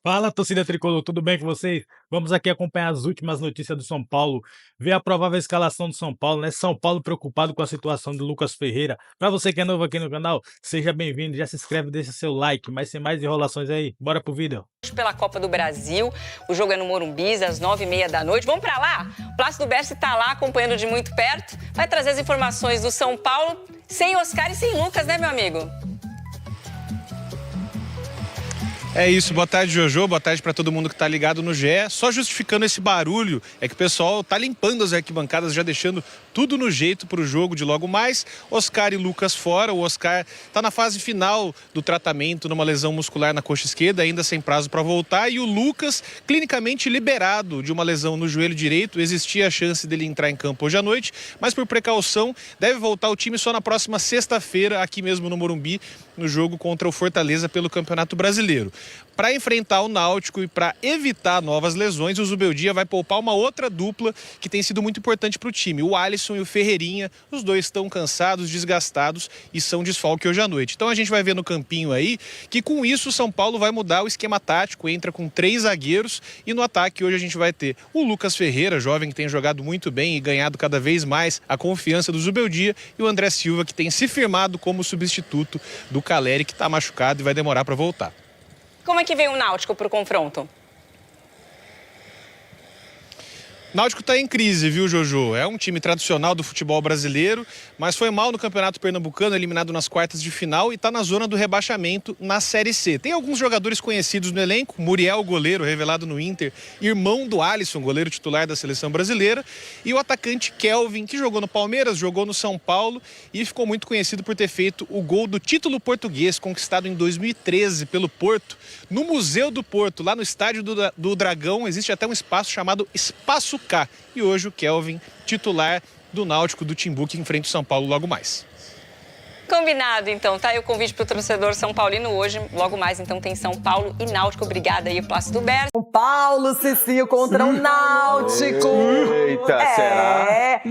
Fala, torcida tricolor, tudo bem com vocês? Vamos aqui acompanhar as últimas notícias do São Paulo, ver a provável escalação do São Paulo, né? São Paulo preocupado com a situação de Lucas Ferreira. Para você que é novo aqui no canal, seja bem-vindo, já se inscreve, deixa seu like, mas sem mais enrolações aí, bora pro vídeo. Pela Copa do Brasil, o jogo é no Morumbi, às 9h30 da noite. Vamos pra lá? O Plácido Berce tá lá acompanhando de muito perto, vai trazer as informações do São Paulo, sem Oscar e sem Lucas, né, meu amigo? É isso, boa tarde, Jojo, boa tarde para todo mundo que tá ligado no GE. Só justificando esse barulho, é que o pessoal tá limpando as arquibancadas, já deixando tudo no jeito pro jogo de logo mais. Oscar e Lucas fora, o Oscar tá na fase final do tratamento, numa lesão muscular na coxa esquerda, ainda sem prazo para voltar. E o Lucas, clinicamente liberado de uma lesão no joelho direito, existia a chance dele entrar em campo hoje à noite, mas por precaução, deve voltar ao time só na próxima sexta-feira, aqui mesmo no Morumbi, no jogo contra o Fortaleza pelo Campeonato Brasileiro. Para enfrentar o Náutico e para evitar novas lesões, o Zubeldia vai poupar uma outra dupla que tem sido muito importante para o time. O Alisson e o Ferreirinha, os dois estão cansados, desgastados e são desfalque hoje à noite. Então a gente vai ver no campinho aí que com isso o São Paulo vai mudar o esquema tático, entra com 3 zagueiros e no ataque hoje a gente vai ter o Lucas Ferreira, jovem que tem jogado muito bem e ganhado cada vez mais a confiança do Zubeldia, e o André Silva, que tem se firmado como substituto do Caleri, que está machucado e vai demorar para voltar. Como é que veio o Náutico pro confronto? Náutico está em crise, viu, Jojo? É um time tradicional do futebol brasileiro, mas foi mal no Campeonato Pernambucano, eliminado nas quartas de final e está na zona do rebaixamento na Série C. Tem alguns jogadores conhecidos no elenco, Muriel, goleiro, revelado no Inter, irmão do Alisson, goleiro titular da seleção brasileira, e o atacante Kelvin, que jogou no Palmeiras, jogou no São Paulo e ficou muito conhecido por ter feito o gol do título português, conquistado em 2013 pelo Porto, no Museu do Porto, lá no estádio do Dragão. Existe até um espaço chamado Espaço K. E hoje o Kelvin, titular do Náutico do Timbu, que enfrenta o São Paulo logo mais. Combinado, então. Tá aí o convite pro torcedor São Paulino hoje. Logo mais, então, tem São Paulo e Náutico. Obrigada aí, Plácido Berce. São Paulo, Cicinho contra o Náutico. Eita, será?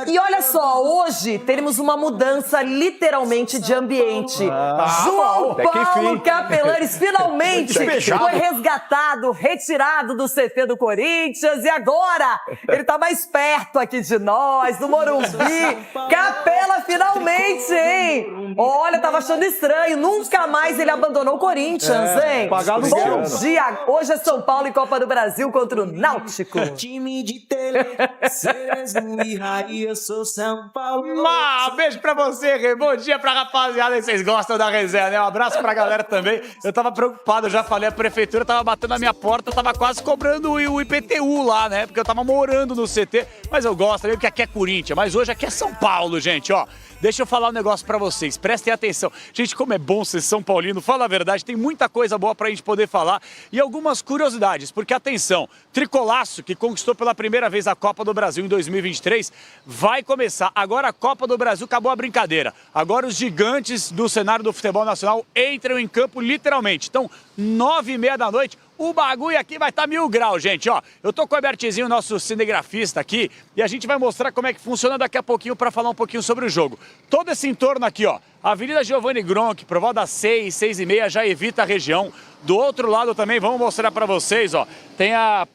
E olha só, hoje teremos uma mudança literalmente de ambiente. João até que Paulo enfim. Capelanes finalmente Fechado. foi resgatado, retirado do CT do Corinthians e agora ele tá mais perto aqui de nós, do Morumbi. Capela finalmente, hein? Olha, tava achando estranho, nunca mais ele abandonou o Corinthians, hein? pagar aluguel. Bom dia! Hoje é São Paulo e Copa do Brasil contra o Náutico. Time de televisão e raio, eu sou São Paulo. Beijo pra você, Rê. Bom dia pra rapaziada. Vocês gostam da resenha, né? Um abraço pra galera também. Eu tava preocupado, eu já falei, a prefeitura tava batendo na minha porta, eu tava quase cobrando o IPTU lá, né? Porque eu tava morando no CT, mas eu gosto, porque aqui é Corinthians, mas hoje aqui é São Paulo, gente, ó. Deixa eu falar um negócio pra vocês, prestem atenção. Gente, como é bom ser São Paulino, fala a verdade, tem muita coisa boa pra gente poder falar e algumas curiosidades, porque atenção, Tricolaço, que conquistou pela primeira vez a Copa do Brasil em 2023, vai começar. Agora a Copa do Brasil acabou a brincadeira. Agora os gigantes do cenário do futebol nacional entram em campo literalmente. Então, 9h30 da noite, o bagulho aqui vai estar 1000 graus, gente, ó. Eu tô com o Albertizinho, nosso cinegrafista aqui, e a gente vai mostrar como é que funciona daqui a pouquinho para falar um pouquinho sobre o jogo. Todo esse entorno aqui, ó, Avenida Giovanni Gronk, por volta das 6, 6h30, já evita a região. Do outro lado também, vamos mostrar para vocês, ó, tem a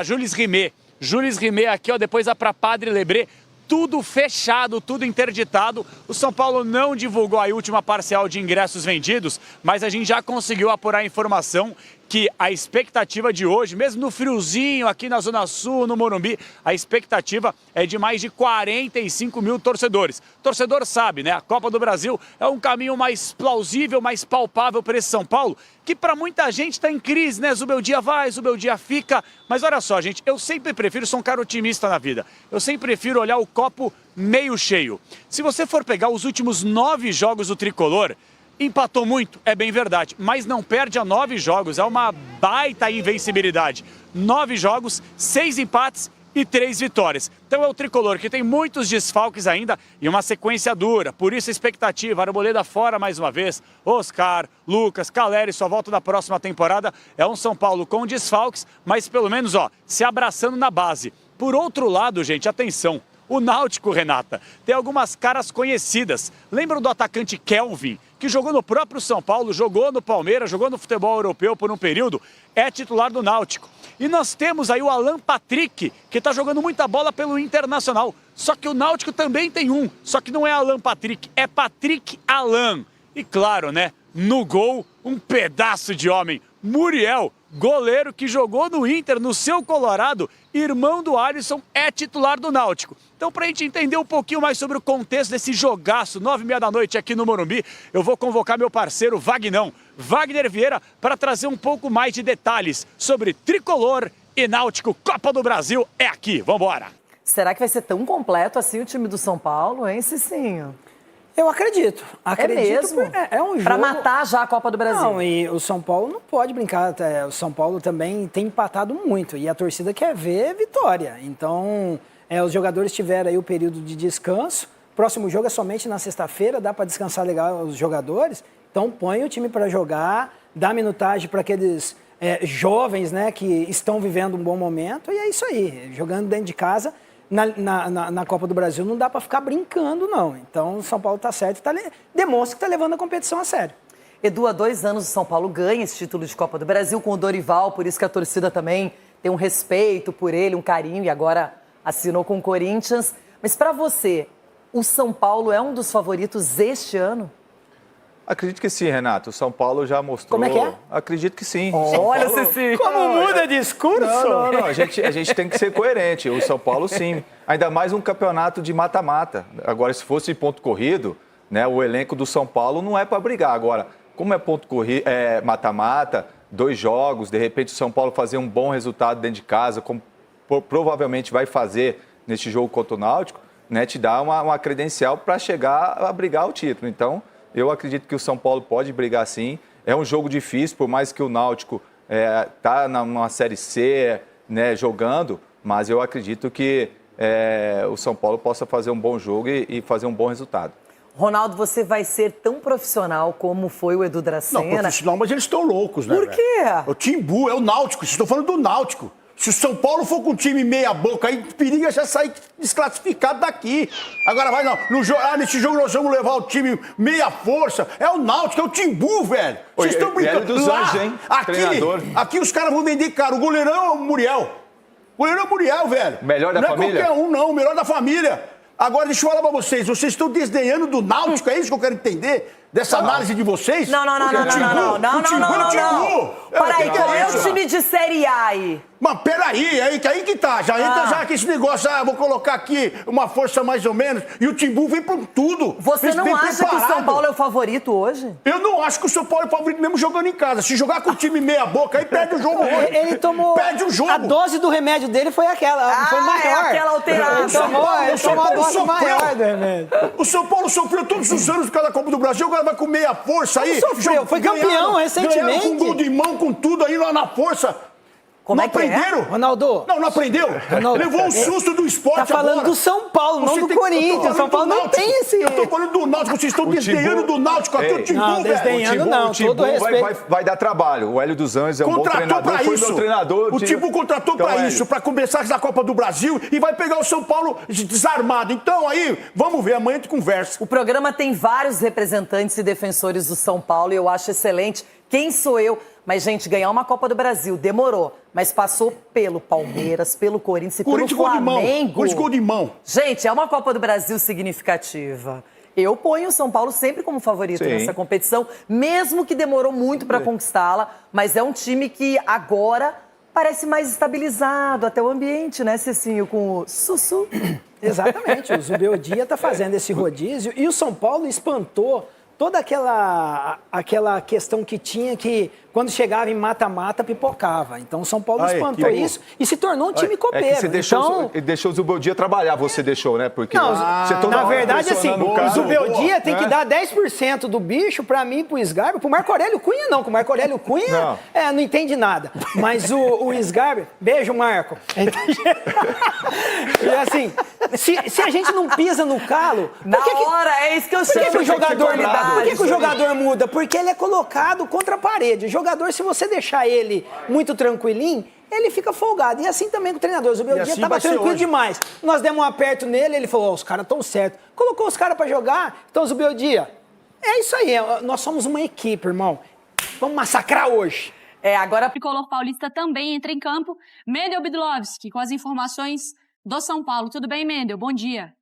Jules Rimet. Jules Rimet aqui, ó, depois a pra Padre Lebré. Tudo fechado, tudo interditado. O São Paulo não divulgou a última parcial de ingressos vendidos, mas a gente já conseguiu apurar a informação que a expectativa de hoje, mesmo no friozinho aqui na Zona Sul, no Morumbi, a expectativa é de mais de 45 mil torcedores. Torcedor sabe, né? A Copa do Brasil é um caminho mais plausível, mais palpável para esse São Paulo, que para muita gente está em crise, né? Zubeldia vai, Zubeldia fica. Mas olha só, gente, eu sempre prefiro, sou um cara otimista na vida, eu sempre prefiro olhar o copo meio cheio. Se você for pegar os últimos 9 jogos do Tricolor, empatou muito, é bem verdade, mas não perde a 9 jogos, é uma baita invencibilidade. 9 jogos, 6 empates e 3 vitórias. Então é o Tricolor que tem muitos desfalques ainda e uma sequência dura. Por isso a expectativa, Arboleda fora mais uma vez, Oscar, Lucas, Caleri, sua volta da próxima temporada. É um São Paulo com desfalques, mas pelo menos, ó, se abraçando na base. Por outro lado, gente, atenção, O Náutico, Renata, tem algumas caras conhecidas. Lembram do atacante Kelvin, que jogou no próprio São Paulo, jogou no Palmeiras, jogou no futebol europeu por um período, é titular do Náutico. E nós temos aí o Alan Patrick, que está jogando muita bola pelo Internacional. Só que o Náutico também tem um, só que não é Alan Patrick, é Patrick Alan. E claro, né, no gol, um pedaço de homem, Muriel, goleiro que jogou no Inter, no seu Colorado, irmão do Alisson, é titular do Náutico. Então, para a gente entender um pouquinho mais sobre o contexto desse jogaço, 9h30 da noite aqui no Morumbi, eu vou convocar meu parceiro Wagner Vieira, para trazer um pouco mais de detalhes sobre Tricolor e Náutico. Copa do Brasil é aqui, vambora! Será que vai ser tão completo assim o time do São Paulo, hein, Cicinho? Eu acredito. Mesmo? É um jogo... Pra matar já a Copa do Brasil. Não, e o São Paulo não pode brincar. O São Paulo também tem empatado muito e a torcida quer ver vitória. Então, os jogadores tiveram aí o período de descanso. Próximo jogo é somente na sexta-feira, dá para descansar legal os jogadores. Então, põe o time para jogar, dá minutagem para aqueles jovens, né, que estão vivendo um bom momento. E é isso aí, jogando dentro de casa. Na Copa do Brasil não dá para ficar brincando, não. Então, o São Paulo está certo e demonstra que está levando a competição a sério. Edu, há 2 anos o São Paulo ganha esse título de Copa do Brasil com o Dorival, por isso que a torcida também tem um respeito por ele, um carinho, e agora assinou com o Corinthians. Mas para você, o São Paulo é um dos favoritos este ano? Acredito que sim, Renato. O São Paulo já mostrou... Como é que é? Acredito que sim. Olha, Cici! Como muda discurso? Não. A gente tem que ser coerente. O São Paulo, sim. Ainda mais um campeonato de mata-mata. Agora, se fosse ponto corrido, né, o elenco do São Paulo não é para brigar. Agora, como é ponto corrido, mata-mata, 2 jogos, de repente o São Paulo fazer um bom resultado dentro de casa, como provavelmente vai fazer neste jogo contra o Náutico, né, te dá uma credencial para chegar a brigar o título. Então, eu acredito que o São Paulo pode brigar sim. É um jogo difícil, por mais que o Náutico está numa Série C, né, jogando, mas eu acredito que o São Paulo possa fazer um bom jogo e fazer um bom resultado. Ronaldo, você vai ser tão profissional como foi o Edu Dracena? Não, profissional, mas eles estão loucos, né? Por quê? O Timbu é o Náutico, vocês estão falando do Náutico. Se o São Paulo for com um time meia boca, aí periga já sair desclassificado daqui. Agora vai, não, nesse jogo nós vamos levar o time meia força. É o Náutico, é o Timbu, velho. Vocês estão brincando. Dos Anjos, hein? Aqui os caras vão vender caro. O goleirão é o Muriel. O goleirão é o Muriel, velho. Melhor da família? Não é qualquer um, não. O melhor da família. Agora, deixa eu falar pra vocês. Vocês estão desdenhando do Náutico, é isso que eu quero entender? Dessa análise de vocês? Não. Peraí, qual é o time de Série A aí? Mas peraí, aí que tá. Já entra já com esse negócio, vou colocar aqui uma força mais ou menos. E o Timbu vem com tudo. Você não acha que o São Paulo é o favorito hoje? Eu não acho que o São Paulo é o favorito mesmo jogando em casa. Se jogar com o time meia boca, aí perde o jogo. Ele tomou... Perde o jogo. A dose do remédio dele foi aquela, foi maior. É aquela alterada. Ele tomou a dose maior do remédio. O São Paulo sofreu todos os anos por causa da Copa do Brasil, agora vai com meia força aí. Sofreu, foi campeão recentemente. Ganharam com gol de mão, com tudo aí lá na força. Como não é que aprenderam? Ronaldo. Não aprendeu? Ronaldo, Levou um susto do esporte Tá falando agora. do São Paulo, não do Corinthians. São Paulo não tem esse... Eu tô falando do Náutico, vocês estão desdenhando do Náutico aqui, o Timbu, não, desdenhando não, o Timbu todo respeito. vai dar trabalho. O Hélio dos Anjos é um bom treinador, foi meu treinador. O Timbu contratou então, pra isso, pra começar na Copa do Brasil e vai pegar o São Paulo desarmado. Então aí, vamos ver, amanhã a gente conversa. O programa tem vários representantes e defensores do São Paulo e eu acho excelente. Quem sou eu? Mas, gente, ganhar uma Copa do Brasil demorou, mas passou pelo Palmeiras, pelo Corinthians e pelo Flamengo. Corinthians gol de mão. Gente, é uma Copa do Brasil significativa. Eu ponho o São Paulo sempre como favorito nessa competição, mesmo que demorou muito para conquistá-la, mas é um time que agora parece mais estabilizado, até o ambiente, né, Cicinho, com o Sussu. Exatamente, o Zubeldia está fazendo esse rodízio e o São Paulo espantou toda aquela questão que tinha que, quando chegava em mata-mata, pipocava. Então, o São Paulo espantou isso e se tornou um time copeiro. É que você deixou o Zubeldia trabalhar, você deixou, né? Porque na verdade, assim, o Zubeldia tem que dar 10% do bicho pra mim, pro Sgarbi, pro Marco Aurélio Cunha não, que o Marco Aurélio Cunha não entende nada. Mas o Sgarbi, beijo, Marco. E assim, se a gente não pisa no calo... é isso que eu chamo. Por que o jogador muda? Porque ele é colocado contra a parede. O jogador, se você deixar ele muito tranquilinho, ele fica folgado. E assim também com o treinador. O Zubeldia assim estava vai ser tranquilo hoje. demais. Nós demos um aperto nele, ele falou, os caras estão certos. Colocou os caras para jogar. Então, Zubeldia, é isso aí. Nós somos uma equipe, irmão. Vamos massacrar hoje. Agora O tricolor paulista também entra em campo. Mendel Bidlovski, com as informações do São Paulo. Tudo bem, Mendel? Bom dia.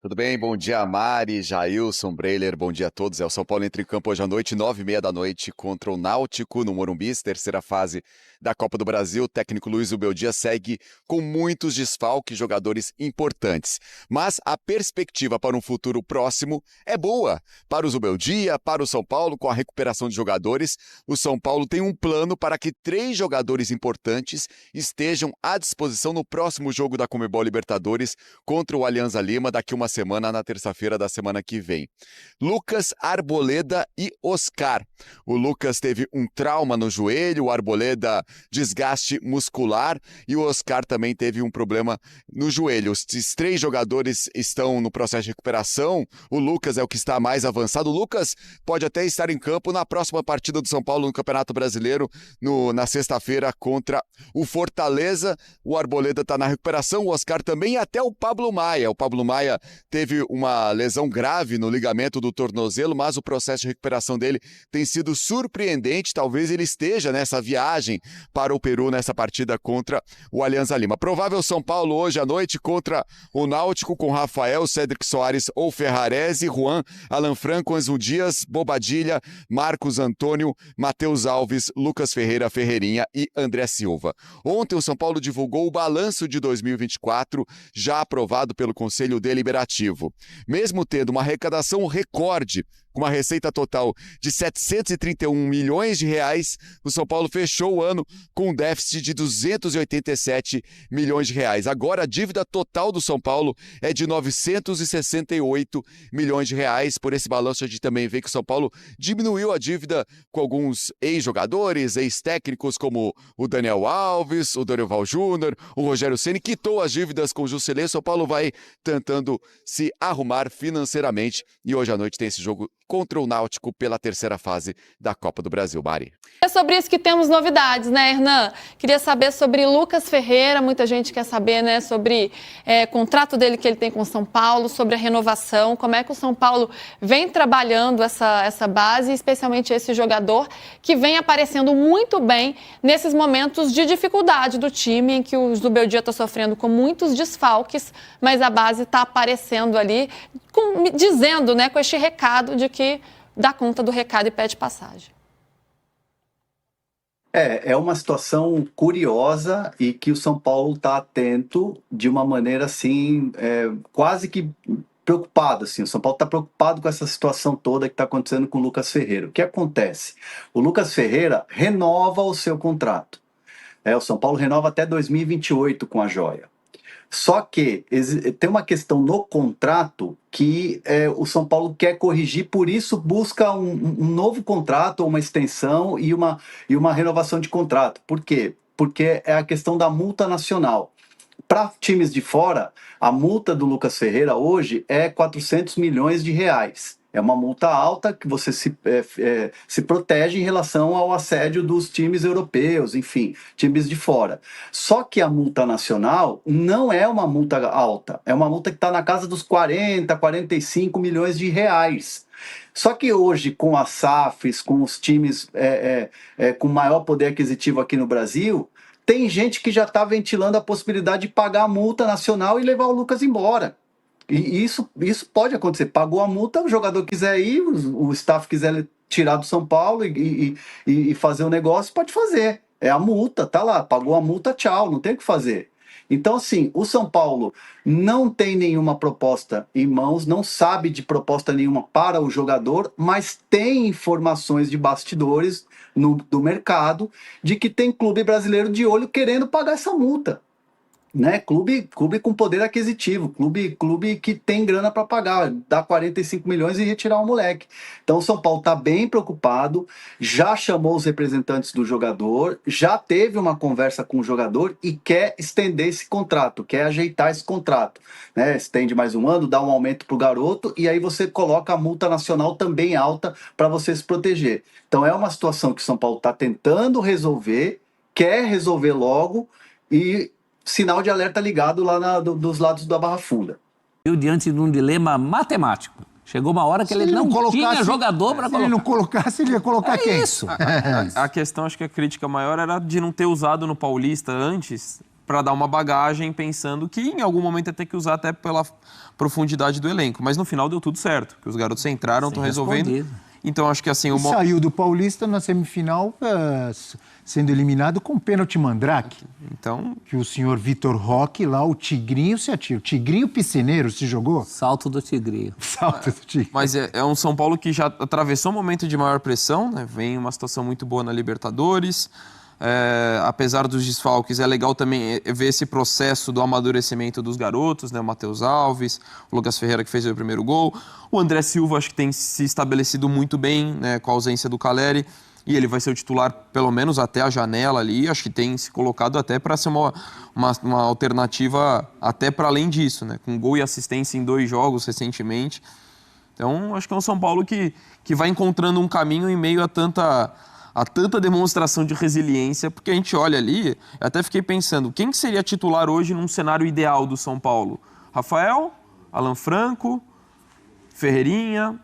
Tudo bem? Bom dia, Mari, Jailson, Breiler, bom dia a todos. O São Paulo entra em campo hoje à noite, 9h30 da noite, contra o Náutico, no Morumbi, terceira fase da Copa do Brasil. O técnico Luiz Zubeldia segue com muitos desfalques, jogadores importantes. Mas a perspectiva para um futuro próximo é boa. Para o Zubeldia, para o São Paulo, com a recuperação de jogadores, o São Paulo tem um plano para que 3 jogadores importantes estejam à disposição no próximo jogo da Conmebol Libertadores contra o Alianza Lima, daqui uma semana, na terça-feira da semana que vem. Lucas, Arboleda e Oscar. O Lucas teve um trauma no joelho, o Arboleda desgaste muscular e o Oscar também teve um problema no joelho. Esses 3 jogadores estão no processo de recuperação. O Lucas é o que está mais avançado. O Lucas pode até estar em campo na próxima partida do São Paulo no Campeonato Brasileiro, na sexta-feira contra o Fortaleza. O Arboleda está na recuperação, o Oscar também e até o Pablo Maia. O Pablo Maia teve uma lesão grave no ligamento do tornozelo, mas o processo de recuperação dele tem sido surpreendente. Talvez ele esteja nessa viagem para o Peru nessa partida contra o Alianza Lima. Provável São Paulo hoje à noite contra o Náutico, com Rafael, Cédric Soares ou Ferrarese, Juan, Alan Franco, Enzo Dias, Bobadilha, Marcos Antônio, Matheus Alves, Lucas Ferreira, Ferreirinha e André Silva. Ontem o São Paulo divulgou o balanço de 2024, já aprovado pelo Conselho Deliberativo. Mesmo tendo uma arrecadação recorde, com uma receita total de 731 milhões de reais, o São Paulo fechou o ano com um déficit de 287 milhões de reais. Agora a dívida total do São Paulo é de 968 milhões de reais. Por esse balanço a gente também vê que o São Paulo diminuiu a dívida com alguns ex-jogadores, ex-técnicos como o Daniel Alves, o Dorival Júnior, o Rogério Ceni, quitou as dívidas com o Juscelê. O São Paulo vai tentando se arrumar financeiramente e hoje à noite tem esse jogo contra o Náutico pela terceira fase da Copa do Brasil. Mari. É sobre isso que temos novidades, né, Hernan? Queria saber sobre Lucas Ferreira, muita gente quer saber, né, sobre o contrato dele que ele tem com o São Paulo, sobre a renovação, como é que o São Paulo vem trabalhando essa base, especialmente esse jogador que vem aparecendo muito bem nesses momentos de dificuldade do time, em que o Zubeldia está sofrendo com muitos desfalques, mas a base está aparecendo ali, dizendo, né, com este recado de que dá conta do recado e pede passagem. É uma situação curiosa e que o São Paulo está atento de uma maneira assim, quase que preocupado. Assim. O São Paulo está preocupado com essa situação toda que está acontecendo com o Lucas Ferreira. O que acontece? O Lucas Ferreira renova o seu contrato. O São Paulo renova até 2028 com a Joia. Só que tem uma questão no contrato que o São Paulo quer corrigir, por isso busca um novo contrato, ou uma extensão e uma renovação de contrato. Por quê? Porque é a questão da multa nacional. Para times de fora, a multa do Lucas Ferreira hoje é 400 milhões de reais. É uma multa alta que você se protege em relação ao assédio dos times europeus, enfim, times de fora. Só que a multa nacional não é uma multa alta, é uma multa que está na casa dos 40, 45 milhões de reais. Só que hoje, com as SAFs, com os times com maior poder aquisitivo aqui no Brasil, tem gente que já está ventilando a possibilidade de pagar a multa nacional e levar o Lucas embora. E isso pode acontecer. Pagou a multa, o jogador quiser ir, o staff quiser tirar do São Paulo e fazer o negócio, pode fazer. É a multa, tá lá, pagou a multa, tchau, não tem o que fazer. Então, assim, o São Paulo não tem nenhuma proposta em mãos, não sabe de proposta nenhuma para o jogador, mas tem informações de bastidores do mercado de que tem clube brasileiro de olho querendo pagar essa multa. Né? Clube com poder aquisitivo, clube que tem grana para pagar, dar 45 milhões e retirar o moleque. Então o São Paulo está bem preocupado, já chamou os representantes do jogador, já teve uma conversa com o jogador e quer estender esse contrato, quer ajeitar esse contrato. Né? Estende mais um ano, dá um aumento para o garoto e aí você coloca a multa nacional também alta para você se proteger. Então é uma situação que o São Paulo está tentando resolver quer resolver logo e sinal de alerta ligado lá dos lados da Barra Funda. Eu diante de um dilema matemático. Chegou uma hora que ele não tinha jogador para colocar. Se ele não colocasse, ele ia colocar quem? Isso. A questão, acho que a crítica maior era de não ter usado no Paulista antes para dar uma bagagem, pensando que em algum momento ia ter que usar até pela profundidade do elenco. Mas no final deu tudo certo, que os garotos entraram, estão resolvendo. Então acho que assim... Saiu do Paulista na semifinal, sendo eliminado com pênalti mandrake. Então... Que o senhor Vitor Roque, lá, o Tigrinho se atira. O Tigrinho Piscineiro se jogou? Salto do Tigrinho. Salto do Tigrinho. Mas é um São Paulo que já atravessou um momento de maior pressão, né? Vem uma situação muito boa na Libertadores. Apesar dos desfalques, é legal também ver esse processo do amadurecimento dos garotos, né? O Matheus Alves, o Lucas Ferreira, que fez o primeiro gol. O André Silva, acho que tem se estabelecido muito bem, né? Com a ausência do Caleri. E ele vai ser o titular, pelo menos até a janela ali. Acho que tem se colocado até para ser uma alternativa até para além disso, né? Com gol e assistência em 2 jogos recentemente. Então, acho que é um São Paulo que vai encontrando um caminho em meio a tanta demonstração de resiliência, porque a gente olha ali, eu até fiquei pensando, quem que seria titular hoje num cenário ideal do São Paulo? Rafael, Alan Franco, Ferreirinha...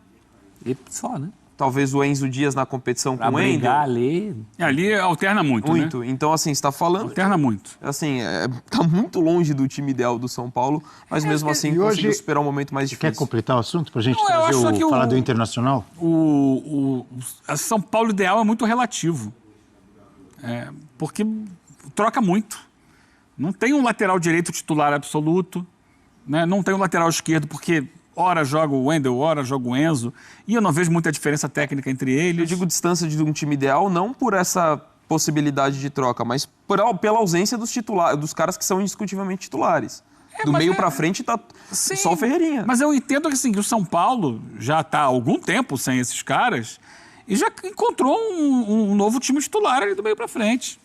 E só, né? Talvez o Enzo Dias na competição pra com o Wendel. Brigar ali... Ali alterna muito, né? Então, assim, você está falando... Alterna muito. Assim, tá muito longe do time ideal do São Paulo, mas mesmo assim conseguiu superar um momento mais difícil. Quer completar o assunto para a gente falar do Internacional? A São Paulo ideal é muito relativo. Porque troca muito. Não tem um lateral direito titular absoluto, né? Não tem um lateral esquerdo porque... Ora joga o Wendel, ora joga o Enzo. E eu não vejo muita diferença técnica entre eles. Eu digo distância de um time ideal, não por essa possibilidade de troca, mas pela ausência dos caras que são indiscutivelmente titulares. Do meio pra frente tá só o Ferreirinha. Mas eu entendo que, assim, que o São Paulo já tá há algum tempo sem esses caras e já encontrou um novo time titular ali do meio pra frente.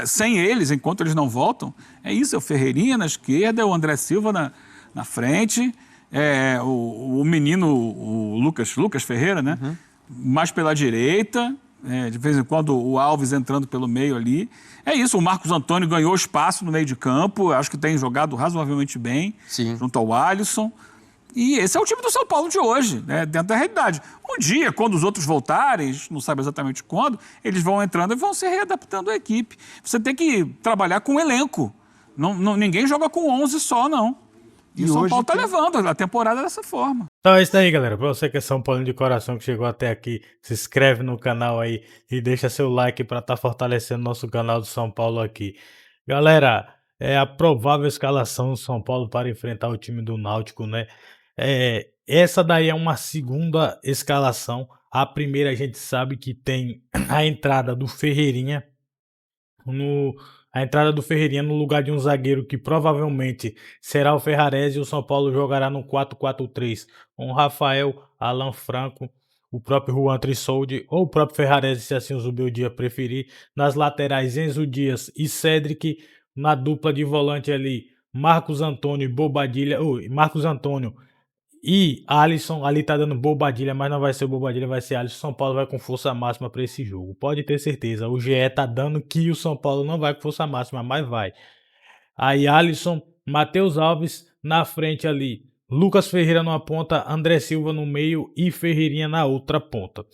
Sem eles, enquanto eles não voltam, é isso, é o Ferreirinha na esquerda, é o André Silva na frente... o menino, o Lucas Ferreira, né? Uhum. Mais pela direita, de vez em quando o Alves entrando pelo meio ali. É isso, o Marcos Antônio ganhou espaço no meio de campo, acho que tem jogado razoavelmente bem, junto ao Alisson. E esse é o time do São Paulo de hoje, né? Dentro da realidade. Um dia, quando os outros voltarem, a gente não sabe exatamente quando, eles vão entrando e vão se readaptando à equipe. Você tem que trabalhar com o elenco. Ninguém joga com 11 só, não. E o São Paulo tá levando a temporada dessa forma. Então é isso aí, galera. Pra você que é São Paulo de coração, que chegou até aqui, se inscreve no canal aí e deixa seu like pra estar fortalecendo nosso canal do São Paulo aqui. Galera, é a provável escalação do São Paulo para enfrentar o time do Náutico, né? Essa daí é uma segunda escalação. A primeira a gente sabe que tem a entrada do Ferreirinha no lugar de um zagueiro que provavelmente será o Ferrarese, e o São Paulo jogará no 4-4-3 com Rafael, Alan Franco, o próprio Juan Trissoldi ou o próprio Ferrarese, se assim o Zubeldia preferir. Nas laterais, Enzo Dias e Cédric. Na dupla de volante ali, Marcos Antônio e Alisson. Ali tá dando Bobadilha, mas não vai ser o Bobadilha, vai ser Alisson. São Paulo vai com força máxima para esse jogo, pode ter certeza. O GE tá dando que o São Paulo não vai com força máxima, mas vai. Aí Alisson, Matheus Alves na frente ali, Lucas Ferreira numa ponta, André Silva no meio e Ferreirinha na outra ponta.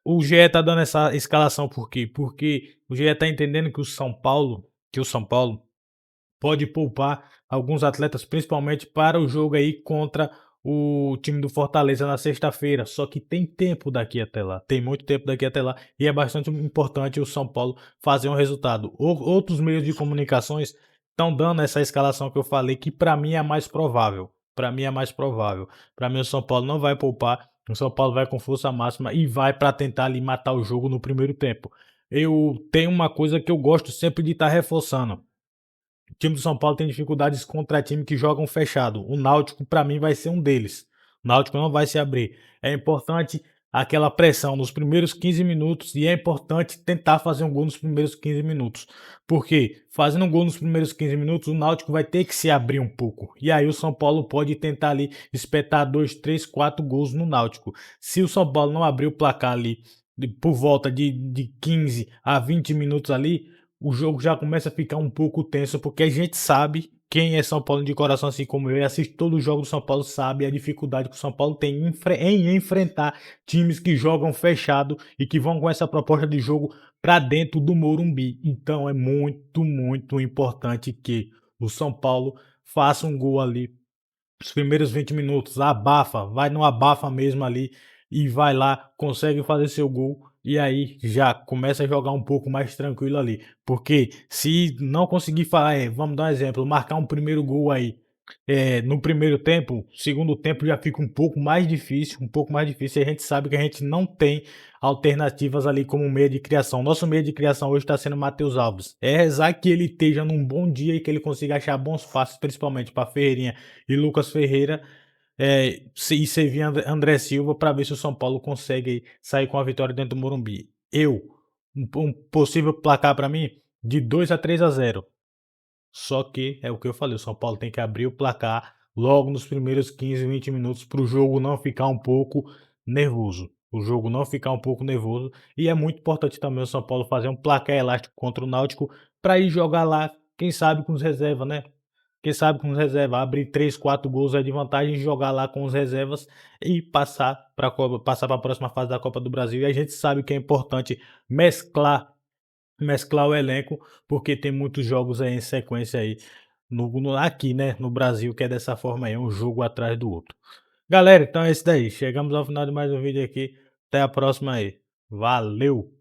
O GE tá dando essa escalação por quê? Porque o GE tá entendendo que o São Paulo pode poupar alguns atletas, principalmente para o jogo aí contra o time do Fortaleza na sexta-feira. Só que tem tempo daqui até lá, tem muito tempo daqui até lá, e é bastante importante o São Paulo fazer um resultado. Outros meios de comunicações estão dando essa escalação que eu falei, que para mim é a mais provável. Para mim o São Paulo não vai poupar, o São Paulo vai com força máxima e vai para tentar ali matar o jogo no primeiro tempo. Eu tenho uma coisa que eu gosto sempre de estar reforçando. O time do São Paulo tem dificuldades contra time que jogam fechado. O Náutico, para mim, vai ser um deles. O Náutico não vai se abrir. É importante aquela pressão nos primeiros 15 minutos e é importante tentar fazer um gol nos primeiros 15 minutos. Porque fazendo um gol nos primeiros 15 minutos, o Náutico vai ter que se abrir um pouco. E aí o São Paulo pode tentar ali espetar 2, 3, 4 gols no Náutico. Se o São Paulo não abrir o placar ali por volta de 15 a 20 minutos ali, o jogo já começa a ficar um pouco tenso, porque a gente sabe, quem é São Paulo de coração, assim como eu, e assiste todos os jogos do São Paulo, sabe a dificuldade que o São Paulo tem em enfrentar times que jogam fechado e que vão com essa proposta de jogo para dentro do Morumbi. Então é muito, muito importante que o São Paulo faça um gol ali os primeiros 20 minutos, abafa, vai no abafa mesmo ali e vai lá, consegue fazer seu gol e aí já começa a jogar um pouco mais tranquilo ali. Porque se não conseguir falar, vamos dar um exemplo, marcar um primeiro gol aí no primeiro tempo, segundo tempo já fica um pouco mais difícil, e a gente sabe que a gente não tem alternativas ali como meio de criação. Nosso meio de criação hoje está sendo Matheus Alves. É rezar que ele esteja num bom dia e que ele consiga achar bons passes, principalmente para Ferreirinha e Lucas Ferreira, e servir André Silva para ver se o São Paulo consegue aí sair com a vitória dentro do Morumbi. Um possível placar para mim de 2-3-0. Só que é o que eu falei, o São Paulo tem que abrir o placar logo nos primeiros 15, 20 minutos para o jogo não ficar um pouco nervoso. E é muito importante também o São Paulo fazer um placar elástico contra o Náutico para ir jogar lá, quem sabe com os reservas, né? Quem sabe com os reservas, abrir 3, 4 gols de vantagem, jogar lá com os reservas e passar para a próxima fase da Copa do Brasil. E a gente sabe que é importante mesclar o elenco, porque tem muitos jogos aí em sequência aí aqui, né, no Brasil, que é dessa forma aí, um jogo atrás do outro. Galera, então é isso daí. Chegamos ao final de mais um vídeo aqui. Até a próxima aí. Valeu!